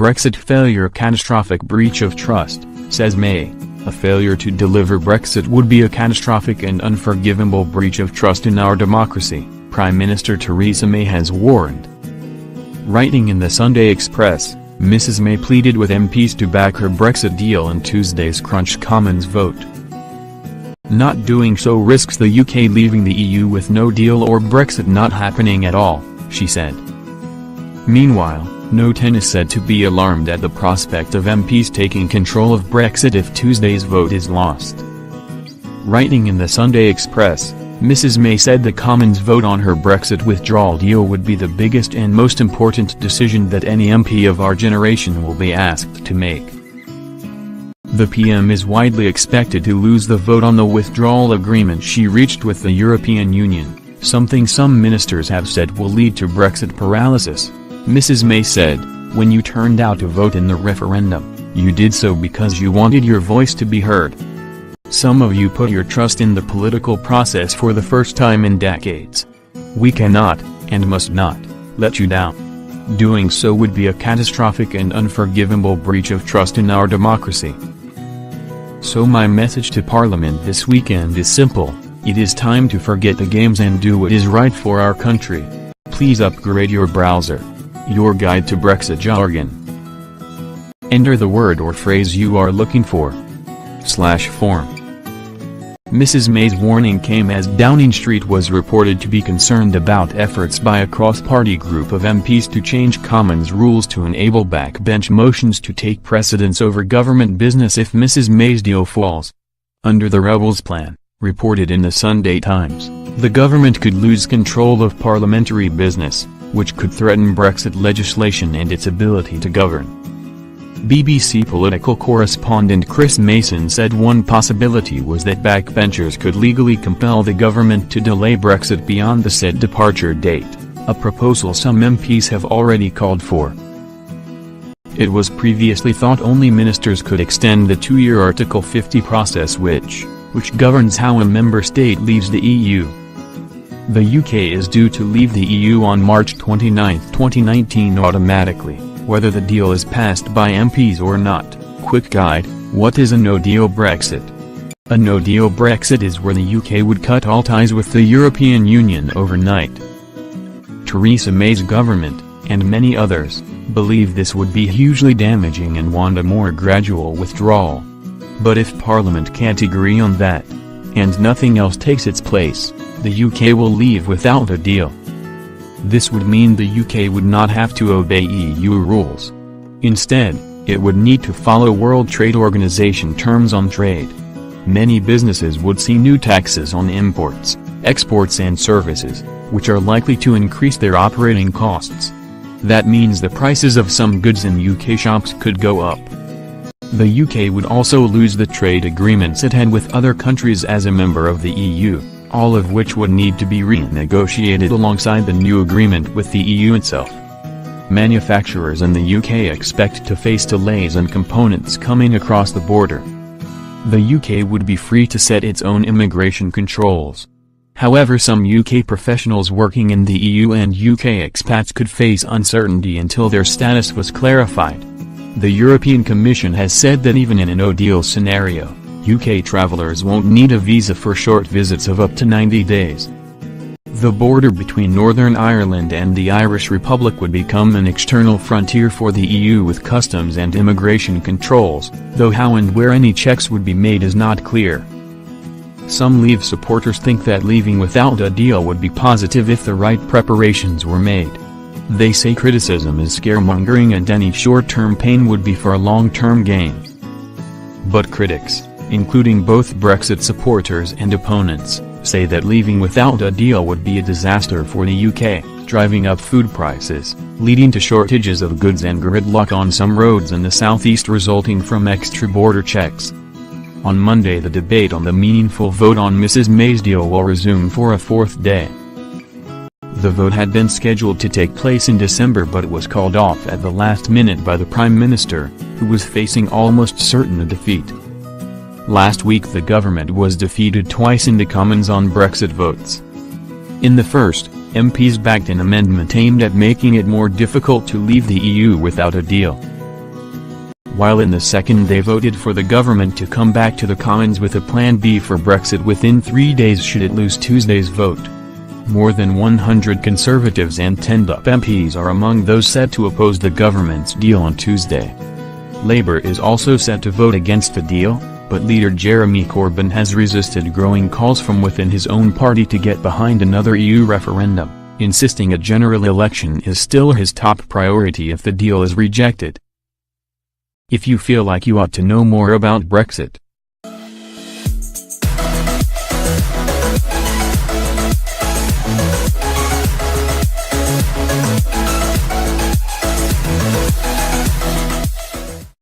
Brexit failure a catastrophic breach of trust, says May. A failure to deliver Brexit would be a catastrophic and unforgivable breach of trust in our democracy, Prime Minister Theresa May has warned. Writing in the Sunday Express, Mrs. May pleaded with MPs to back her Brexit deal in Tuesday's Crunch Commons vote. Not doing so risks the UK leaving the EU with no deal or Brexit not happening at all, she said. Meanwhile, No 10 is said to be alarmed at the prospect of MPs taking control of Brexit if Tuesday's vote is lost. Writing in the Sunday Express, Mrs. May said the Commons vote on her Brexit withdrawal deal would be the biggest and most important decision that any MP of our generation will be asked to make. The PM is widely expected to lose the vote on the withdrawal agreement she reached with the European Union, something some ministers have said will lead to Brexit paralysis. Mrs. May said, "When you turned out to vote in the referendum, you did so because you wanted your voice to be heard. Some of you put your trust in the political process for the first time in decades. We cannot, and must not, let you down. Doing so would be a catastrophic and unforgivable breach of trust in our democracy. So my message to Parliament this weekend is simple: it is time to forget the games and do what is right for our country. Please upgrade your browser. Your guide to Brexit jargon. Enter the word or phrase you are looking for. /form. Mrs. May's warning came as Downing Street was reported to be concerned about efforts by a cross-party group of MPs to change Commons rules to enable backbench motions to take precedence over government business if Mrs. May's deal falls. Under the Rebels' plan, reported in the Sunday Times, the government could lose control of parliamentary business, which could threaten Brexit legislation and its ability to govern. BBC political correspondent Chris Mason said one possibility was that backbenchers could legally compel the government to delay Brexit beyond the said departure date, a proposal some MPs have already called for. It was previously thought only ministers could extend the two-year Article 50 process which governs how a member state leaves the EU. The UK is due to leave the EU on March 29, 2019 automatically, whether the deal is passed by MPs or not. Quick guide: what is a no-deal Brexit? A no-deal Brexit is where the UK would cut all ties with the European Union overnight. Theresa May's government, and many others, believe this would be hugely damaging and want a more gradual withdrawal. But if Parliament can't agree on that, and nothing else takes its place, the UK will leave without a deal. This would mean the UK would not have to obey EU rules. Instead, it would need to follow World Trade Organization terms on trade. Many businesses would see new taxes on imports, exports and services, which are likely to increase their operating costs. That means the prices of some goods in UK shops could go up. The UK would also lose the trade agreements it had with other countries as a member of the EU, all of which would need to be renegotiated alongside the new agreement with the EU itself. Manufacturers in the UK expect to face delays in components coming across the border. The UK would be free to set its own immigration controls. However, some UK professionals working in the EU and UK expats could face uncertainty until their status was clarified. The European Commission has said that even in a no-deal scenario, UK travelers won't need a visa for short visits of up to 90 days. The border between Northern Ireland and the Irish Republic would become an external frontier for the EU with customs and immigration controls, though how and where any checks would be made is not clear. Some Leave supporters think that leaving without a deal would be positive if the right preparations were made. They say criticism is scaremongering and any short-term pain would be for a long-term gain. But critics, including both Brexit supporters and opponents, say that leaving without a deal would be a disaster for the UK, driving up food prices, leading to shortages of goods and gridlock on some roads in the southeast resulting from extra border checks. On Monday, the debate on the meaningful vote on Mrs. May's deal will resume for a fourth day. The vote had been scheduled to take place in December but was called off at the last minute by the Prime Minister, who was facing almost certain defeat. Last week the government was defeated twice in the Commons on Brexit votes. In the first, MPs backed an amendment aimed at making it more difficult to leave the EU without a deal. while in the second they voted for the government to come back to the Commons with a Plan B for Brexit within 3 days should it lose Tuesday's vote. More than 100 Conservatives and 10 DUP MPs are among those set to oppose the government's deal on Tuesday. Labour is also set to vote against the deal, but leader Jeremy Corbyn has resisted growing calls from within his own party to get behind another EU referendum, insisting a general election is still his top priority if the deal is rejected. If you feel like you ought to know more about Brexit,